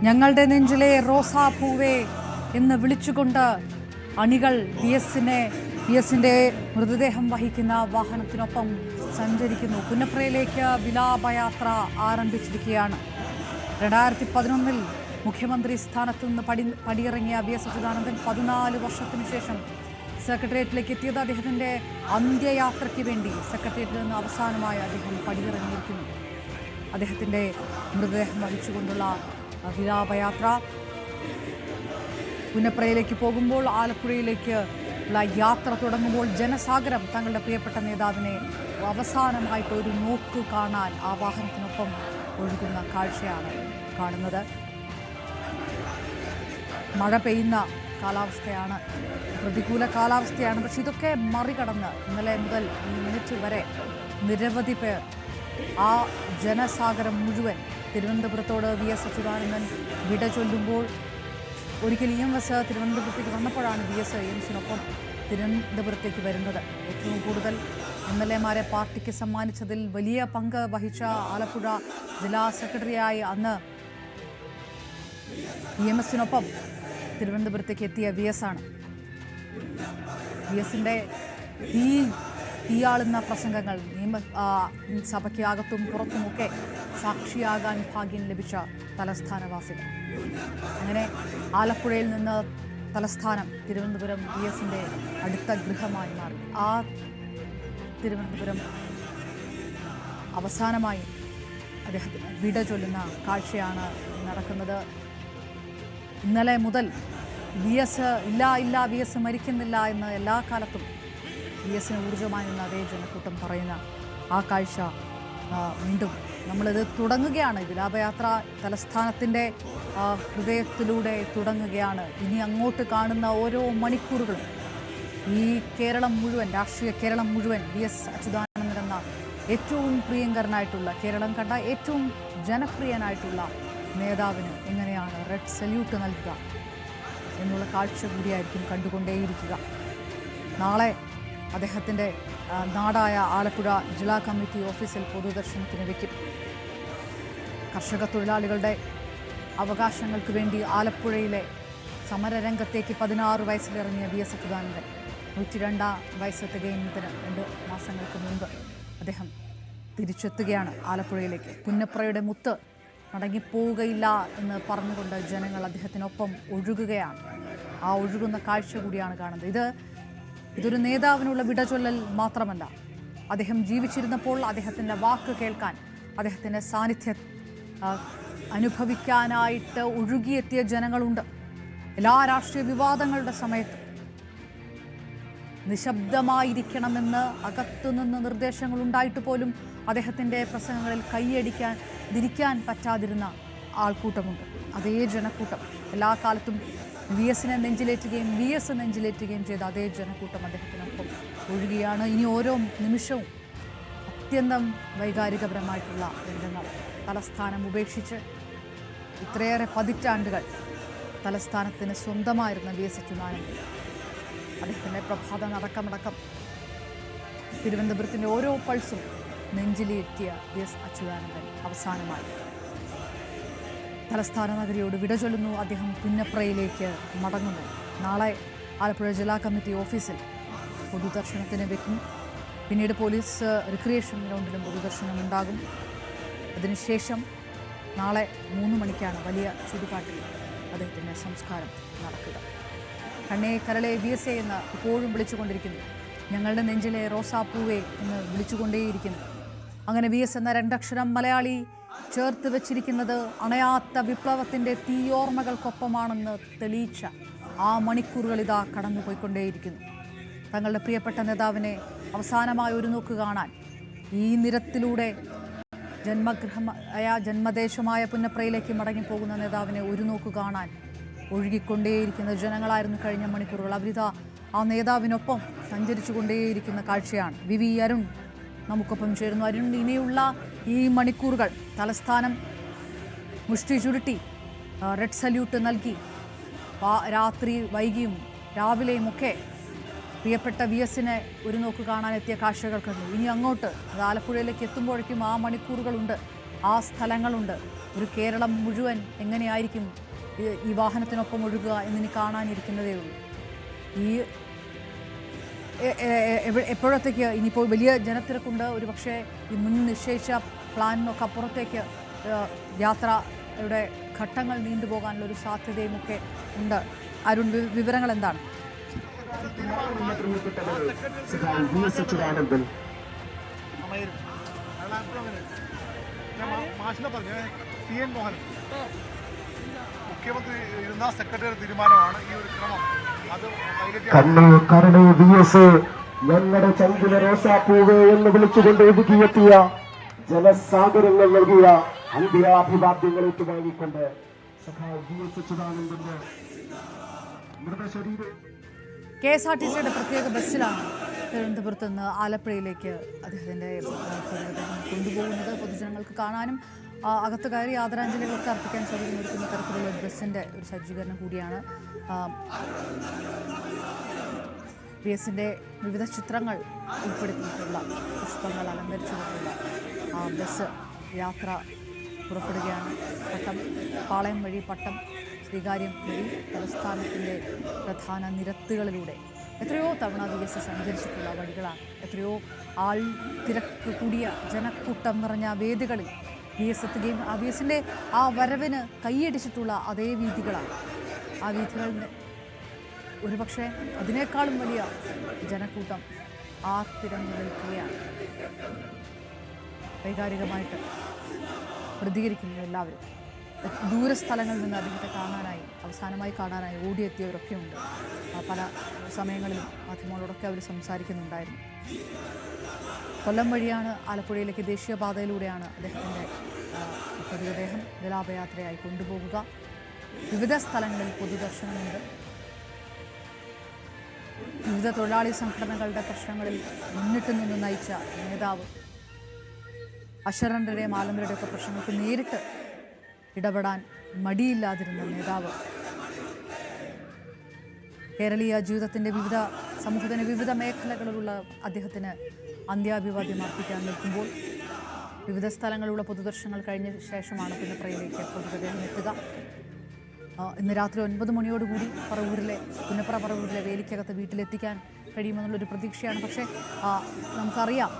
ഞങ്ങളുടെ നെഞ്ചിലെ റോസാപ്പൂവേ എന്ന് വിളിച്ചുകൊണ്ട് അണികൾ വി എസിന്റെ മൃതദേഹം വഹിക്കുന്ന വാഹനത്തിനൊപ്പം സഞ്ചരിക്കുന്നു. പുന്നപ്രയിലേക്ക് വിലാപയാത്ര ആരംഭിച്ചിരിക്കുകയാണ്. 2011 മുഖ്യമന്ത്രി സ്ഥാനത്ത് നിന്ന് പടിയിറങ്ങിയ വി എസ് അച്യുതാനന്ദൻ 14 വർഷത്തിനു ശേഷം സെക്രട്ടേറിയറ്റിലേക്ക് എത്തിയത് അദ്ദേഹത്തിൻ്റെ അന്ത്യയാത്രയ്ക്ക് വേണ്ടി സെക്രട്ടേറിയറ്റിൽ നിന്ന് അവസാനമായി അദ്ദേഹം പടിയിറങ്ങിയിരിക്കുന്നു. അദ്ദേഹത്തിൻ്റെ മൃതദേഹം വഹിച്ചുകൊണ്ടുള്ള വിലാപയാത്ര പുന്നപ്രയിലേക്ക് പോകുമ്പോൾ ആലപ്പുഴയിലേക്ക് ഉള്ള യാത്ര തുടങ്ങുമ്പോൾ ജനസാഗരം തങ്ങളുടെ പ്രിയപ്പെട്ട നേതാവിനെ അവസാനമായിട്ട് ഒരു നോക്ക് കാണാൻ ആ വാഹനത്തിനൊപ്പം ഒഴുകുന്ന കാഴ്ചയാണ് കാണുന്നത്. മഴ പെയ്യുന്ന കാലാവസ്ഥയാണ്, പ്രതികൂല കാലാവസ്ഥയാണ്. പക്ഷെ ഇതൊക്കെ മറികടന്ന് ഇന്നലെ മുതൽ ഈ മിനിറ്റ് വരെ നിരവധി പേർ, ആ ജനസാഗരം മുഴുവൻ തിരുവനന്തപുരത്തോട് വി എസ് അച്യുതാനന്ദൻ വിട ചൊല്ലുമ്പോൾ ഒരിക്കൽ EMS തിരുവനന്തപുരത്തേക്ക് വന്നപ്പോഴാണ് വി എസ് EMSനൊപ്പം തിരുവനന്തപുരത്തേക്ക് വരുന്നത്. ഏറ്റവും കൂടുതൽ MLA-മാരെ പാർട്ടിക്ക് സമ്മാനിച്ചതിൽ വലിയ പങ്ക് വഹിച്ച ആലപ്പുഴ ജില്ലാ സെക്രട്ടറിയായി അന്ന് EMSനൊപ്പം തിരുവനന്തപുരത്തേക്ക് എത്തിയ വി എസ് ആണ്. വി എസിൻ്റെ തീയാളുന്ന പ്രസംഗങ്ങൾ സഭയ്ക്ക് അകത്തും പുറത്തുമൊക്കെ സാക്ഷിയാകാൻ ഭാഗ്യം ലഭിച്ച തലസ്ഥാനവാസികൾ. അങ്ങനെ ആലപ്പുഴയിൽ നിന്ന് തലസ്ഥാനം തിരുവനന്തപുരം വി എസിൻ്റെ അടുത്ത ഗൃഹമായി മാറി. ആ തിരുവനന്തപുരം അവസാനമായി അദ്ദേഹത്തിന് വിട ചൊല്ലുന്ന കാഴ്ചയാണ് നടക്കുന്നത്. ഇന്നലെ മുതൽ വി എസ് ഇല്ല വി എസ് മരിക്കുന്നില്ല എന്ന് എല്ലാ കാലത്തും വി എസിന് ഊർജ്ജമായി നിന്ന് അതേ ജനക്കൂട്ടം പറയുന്ന ആ കാഴ്ച വീണ്ടും നമ്മളിത് തുടങ്ങുകയാണ്. വിലാപയാത്ര തലസ്ഥാനത്തിൻ്റെ ഹൃദയത്തിലൂടെ തുടങ്ങുകയാണ്. ഇനി അങ്ങോട്ട് കാണുന്ന ഓരോ മണിക്കൂറുകളും ഈ കേരളം മുഴുവൻ, രാഷ്ട്രീയ കേരളം മുഴുവൻ വി എസ് അച്യുതാനന്ദൻ എന്ന ഏറ്റവും പ്രിയങ്കരനായിട്ടുള്ള, കേരളം കണ്ട ഏറ്റവും ജനപ്രിയനായിട്ടുള്ള നേതാവിന് എങ്ങനെയാണ് റെഡ് സല്യൂട്ട് നൽകുക എന്നുള്ള കാഴ്ച കൂടിയായിരിക്കും കണ്ടുകൊണ്ടേയിരിക്കുക. നാളെ അദ്ദേഹത്തിൻ്റെ നാടായ ആലപ്പുഴ ജില്ലാ കമ്മിറ്റി ഓഫീസിൽ പൊതുദർശനത്തിന് വയ്ക്കും. കർഷക തൊഴിലാളികളുടെ അവകാശങ്ങൾക്ക് വേണ്ടി ആലപ്പുഴയിലെ സമരരംഗത്തേക്ക് 16 വയസ്സിലിറങ്ങിയ വി എസ് അച്യുതാനന്ദൻ 102-ാം വയസ്സ് തികയുന്നതിന് 2 മാസങ്ങൾക്ക് മുൻപ് അദ്ദേഹം തിരിച്ചെത്തുകയാണ് ആലപ്പുഴയിലേക്ക്. പുന്നപ്രയുടെ മുത്ത് മടങ്ങിപ്പോവുകയില്ല എന്ന് പറഞ്ഞുകൊണ്ട് ജനങ്ങൾ അദ്ദേഹത്തിനൊപ്പം ഒഴുകുകയാണ്. ആ ഒഴുകുന്ന കാഴ്ച കൂടിയാണ് കാണുന്നത്. ഇതൊരു നേതാവിനുള്ള വിടചൊല്ലൽ മാത്രമല്ല. അദ്ദേഹം ജീവിച്ചിരുന്നപ്പോൾ അദ്ദേഹത്തിൻ്റെ വാക്ക് കേൾക്കാൻ, അദ്ദേഹത്തിൻ്റെ സാന്നിധ്യം അനുഭവിക്കാനായിട്ട് ഒഴുകിയെത്തിയ ജനങ്ങളുണ്ട്. എല്ലാ രാഷ്ട്രീയ വിവാദങ്ങളുടെ സമയത്ത് നിശബ്ദമായിരിക്കണമെന്ന് അകത്തുനിന്ന് നിർദ്ദേശങ്ങളുണ്ടായിട്ട് പോലും അദ്ദേഹത്തിൻ്റെ പ്രസംഗങ്ങളിൽ കൈയടിക്കാൻ പറ്റാതിരുന്ന ആൾക്കൂട്ടമുണ്ട്. അതേ ജനക്കൂട്ടം എല്ലാ കാലത്തും വി എസിനെ നെഞ്ചിലേറ്റുകയും വി എസ് നെഞ്ചിലേറ്റുകയും ചെയ്ത അതേ ജനക്കൂട്ടം അദ്ദേഹത്തിനൊപ്പം ഒഴുകിയാണ്. ഇനി ഓരോ നിമിഷവും അത്യന്തം വൈകാരികപരമായിട്ടുള്ള രംഗങ്ങൾ. തലസ്ഥാനം ഉപേക്ഷിച്ച് ഇത്രയേറെ പതിറ്റാണ്ടുകൾ തലസ്ഥാനത്തിന് സ്വന്തമായിരുന്ന വി എസ് അച്യുതാനന്ദൻ, അദ്ദേഹത്തിൻ്റെ പ്രഭാത നടക്കമടക്കം തിരുവനന്തപുരത്തിൻ്റെ ഓരോ പൾസും നെഞ്ചിലേറ്റിയ വി എസ് അച്യുതാനന്ദൻ അവസാനമായി തലസ്ഥാന നഗരിയോട് വിട ചൊല്ലുന്നു. അദ്ദേഹം പുന്നപ്രയിലേക്ക് മടങ്ങുന്നു. നാളെ ആലപ്പുഴ ജില്ലാ കമ്മിറ്റി ഓഫീസിൽ പൊതുദർശനത്തിന് വയ്ക്കും. പിന്നീട് പോലീസ് റിക്രിയേഷൻ ഗ്രൗണ്ടിലും പൊതുദർശനം ഉണ്ടാകും. അതിനുശേഷം നാളെ 3 മണിക്കാണ് വലിയ ചുടുകാട്ടിൽ അദ്ദേഹത്തിൻ്റെ സംസ്കാരം നടക്കുക. കണ്ണേ കരളെ വി എസ് എ എന്ന് ഇപ്പോഴും വിളിച്ചുകൊണ്ടിരിക്കുന്നു. ഞങ്ങളുടെ നെഞ്ചിലെ റോസാപ്പൂവേ എന്ന് വിളിച്ചുകൊണ്ടേയിരിക്കുന്നു. അങ്ങനെ വി എസ് എന്ന 2 അക്ഷരം മലയാളി ചേർത്ത് വെച്ചിരിക്കുന്നത് അണയാത്ത വിപ്ലവത്തിൻ്റെ തീയോർമ്മകൾക്കൊപ്പമാണെന്ന് തെളിയിച്ച ആ മണിക്കൂറുകൾ ഇതാ കടന്നുപോയിക്കൊണ്ടേയിരിക്കുന്നു. തങ്ങളുടെ പ്രിയപ്പെട്ട നേതാവിനെ അവസാനമായി ഒരു നോക്ക് കാണാൻ ഈ നിരത്തിലൂടെ ജന്മദേശമായ പുന്നപ്രയിലേക്ക് മടങ്ങിപ്പോകുന്ന നേതാവിനെ ഒരു നോക്ക് കാണാൻ ഒഴുകിക്കൊണ്ടേയിരിക്കുന്ന ജനങ്ങളായിരുന്നു കഴിഞ്ഞ മണിക്കൂറുകൾ. അവരിതാ ആ നേതാവിനൊപ്പം സഞ്ചരിച്ചു കൊണ്ടേയിരിക്കുന്ന കാഴ്ചയാണ്. വി അരുൺ നമുക്കൊപ്പം ചേരുന്നു. അരുൺ, ഇനിയുള്ള ഈ മണിക്കൂറുകൾ തലസ്ഥാനം മുഷ്ടി ചുരുട്ടി റെഡ് സല്യൂട്ട് നൽകി രാത്രി വൈകിയും രാവിലെയും ഒക്കെ പ്രിയപ്പെട്ട വി എസിനെ ഒരു നോക്ക് കാണാനെത്തിയ കാഴ്ചകൾ കണ്ടു. ഇനി അങ്ങോട്ട് അത് ആലപ്പുഴയിലേക്ക് എത്തുമ്പോഴേക്കും ആ മണിക്കൂറുകളുണ്ട്. ആ സ്ഥലങ്ങളുണ്ട്. ഒരു കേരളം മുഴുവൻ എങ്ങനെയായിരിക്കും ഈ വാഹനത്തിനൊപ്പം ഒഴുകുക എന്നിനി കാണാനിരിക്കുന്നതേ ഉള്ളൂ. ഈ എപ്പോഴത്തേക്ക് ഇനിയിപ്പോൾ വലിയ ജനത്തിരക്കുണ്ട്. ഒരു പക്ഷേ ഈ മുൻ നിശ്ചയിച്ച പ്ലാനിനൊക്കെ അപ്പുറത്തേക്ക് യാത്രയുടെ ഘട്ടങ്ങൾ നീണ്ടുപോകാനുള്ള ഒരു സാധ്യതയുമൊക്കെ ഉണ്ട്. അരുൺ, വിവരങ്ങൾ എന്താണ്? മുഖ്യമന്ത്രി ഇരുന്ന സെക്രട്ടറി തീരുമാനമാണ് ഈ ഒരു ക്രമം. കണ്ണൂർ VS ഞങ്ങളുടെ ചന്ദിന റോസാപ്പൂവ് എന്ന് വിളിച്ചുകൊണ്ട് ഒതുക്കിയെത്തിയ ജനസാഗരങ്ങൾ നൽകിയ അന്ത്യാഭിവാദ്യങ്ങൾ ഏറ്റുവാങ്ങിക്കൊണ്ട് VS അച്യുതാനന്ദന്റെ മൃതശരീരം KSRTCയുടെ പ്രത്യേക ബസ്സിലാണ് തിരുവനന്തപുരത്ത് നിന്ന് ആലപ്പുഴയിലേക്ക് അദ്ദേഹത്തിൻ്റെ കൊണ്ടുപോകുന്നത്. പൊതുജനങ്ങൾക്ക് കാണാനും അകത്ത് കയറി ആദരാഞ്ജലികളൊക്കെ അർപ്പിക്കാൻ സൗകര്യമൊരുക്കുന്ന തരത്തിലുള്ള ഒരു ബസ്സിൻ്റെ ഒരു സജ്ജീകരണം കൂടിയാണ്. VSന്റെ വിവിധ ചിത്രങ്ങൾ ഉൾപ്പെടുത്തിയിട്ടുള്ള പുഷ്പങ്ങൾ അലങ്കരിച്ചുകൊണ്ടുള്ള ബസ് യാത്ര പുറപ്പെടുകയാണ്. പട്ടം, പാളയം വഴി പട്ടം, ശ്രീകാര്യം വഴി തലസ്ഥാനത്തിൻ്റെ പ്രധാന നിരത്തുകളിലൂടെ എത്രയോ തവണ VS സഞ്ചരിച്ചിട്ടുള്ള വഴികളാണ്. എത്രയോ ആൾ തിരക്ക് കൂടിയ ജനക്കൂട്ടം നിറഞ്ഞ വേദികളിൽ VS എത്തുകയും VSന്റെ ആ വരവിന് കൈയടിച്ചിട്ടുള്ള അതേ വീഥികളാണ്. ആ വീഥികളിൽ ഒരുപക്ഷെ അതിനേക്കാളും വലിയ ജനക്കൂട്ടം ആർത്തിരഞ്ഞു നിൽക്കുകയാണ്. വൈകാരികമായിട്ട് പ്രതികരിക്കുന്നു എല്ലാവരും. ദൂരസ്ഥലങ്ങളിൽ നിന്ന് അദ്ദേഹത്തെ കാണാനായി, അവസാനമായി കാണാനായി ഓടിയെത്തിയവരൊക്കെ ഉണ്ട്. പല സമയങ്ങളിലും മാധ്യമങ്ങളോടൊക്കെ അവർ സംസാരിക്കുന്നുണ്ടായിരുന്നു. കൊല്ലം വഴിയാണ് ആലപ്പുഴയിലേക്ക്, ദേശീയപാതയിലൂടെയാണ് അദ്ദേഹത്തിൻ്റെ മൃതദേഹം വിലാപയാത്രയായി കൊണ്ടുപോകുക. വിവിധ സ്ഥലങ്ങളിൽ പൊതുദർശനമുണ്ട്. വിവിധ തൊഴിലാളി സംഘടനകളുടെ പ്രശ്നങ്ങളിൽ മുന്നിട്ട് നിന്ന് നയിച്ച നേതാവ്, അശരണരുടെയും ആലംബരുടെയൊക്കെ പ്രശ്നങ്ങൾക്ക് നേരിട്ട് ഇടപെടാൻ മടിയില്ലാതിരുന്ന നേതാവ്, കേരളീയ ജീവിതത്തിൻ്റെ സമൂഹത്തിൻ്റെ വിവിധ മേഖലകളിലുള്ള അദ്ദേഹത്തിന് അന്ത്യാഭിവാദ്യം അർപ്പിക്കാൻ നിൽക്കുമ്പോൾ വിവിധ സ്ഥലങ്ങളിലുള്ള പൊതുദർശനങ്ങൾ കഴിഞ്ഞ ശേഷമാണ് പുന്നപ്രയിലേക്ക് പൊതുഗതാഗതം എത്തുക. ഇന്ന് രാത്രി 9 മണിയോടുകൂടി പുന്നപ്ര വേലിക്കകത്ത് വീട്ടിലെത്തിക്കാൻ കഴിയുമെന്നുള്ളൊരു പ്രതീക്ഷയാണ്. പക്ഷേ നമുക്കറിയാം,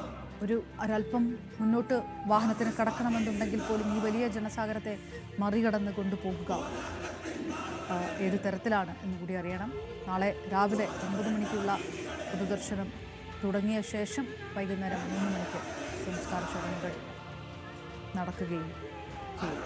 ഒരല്പം മുന്നോട്ട് വാഹനത്തിന് കടക്കണമെന്നുണ്ടെങ്കിൽ പോലും ഈ വലിയ ജനസാഗരത്തെ മറികടന്ന് കൊണ്ടുപോകുക ഏത് തരത്തിലാണ് എന്നുകൂടി അറിയണം. നാളെ രാവിലെ 9 മണിക്കുള്ള പൊതുദർശനം തുടങ്ങിയ ശേഷം വൈകുന്നേരം 3 മണിക്ക് സംസ്കാര ചടങ്ങുകൾ നടക്കുകയും ചെയ്യും.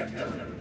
Yeah.